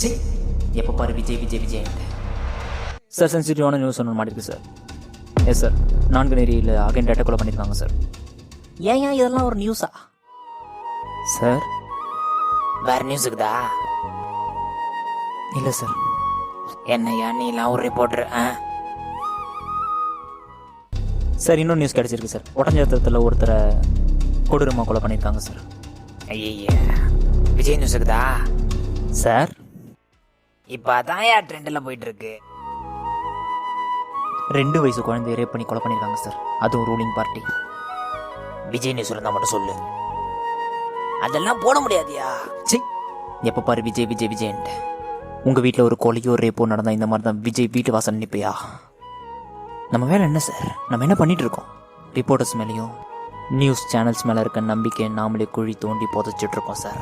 C எப்போ பாரு Vijay Vijay Vijay. Sir சென்சிட்டிவான நியூஸ் ஒன்று மாட்டிருக்கு சார். எஸ் சார், நான்குநேரியில் அகைன் டேட்டா கொலை பண்ணியிருக்காங்க சார். ஏன் இதெல்லாம் ஒரு நியூஸா சார்? வேற நியூஸ் இருக்குதா? இல்லை சார். என்னையா நீலாம் ஒரு ரிப்போர்ட்டர்? சார் இன்னொரு நியூஸ் கிடச்சிருக்கு சார். ஒட்டஞ்சத்திரத்தில் ஒருத்தரை கொடூரமாக கொலை பண்ணியிருக்காங்க சார். ஐய விஜய் நியூஸ் இருக்குதா சார்? இப்போ அதான் ட்ரெண்டில் போயிட்டு இருக்கு. 2 வயசு குழந்தைய ரேப் பண்ணி கொலை பண்ணியிருக்காங்க சார். அதுவும் ரூலிங் பார்ட்டி. விஜய் நியூஸ் இருந்தால் மட்டும் சொல்லு, அதெல்லாம் போட முடியாதியா? சி எப்போ பாரு விஜய் விஜய் விஜய்ன்ட்டு. உங்கள் வீட்டில் ஒரு கொலையோ ரேப்போ நடந்தால் இந்த மாதிரி தான் விஜய் வீட்டு வாசல் நிற்பியா? நம்ம வேலை என்ன சார்? நம்ம என்ன பண்ணிகிட்டு இருக்கோம்? ரிப்போர்ட்டர்ஸ் மேலேயும் நியூஸ் சேனல்ஸ் மேலே இருக்க நம்பிக்கை நாமளே குழி தோண்டி புதைச்சிட்ருக்கோம் சார்.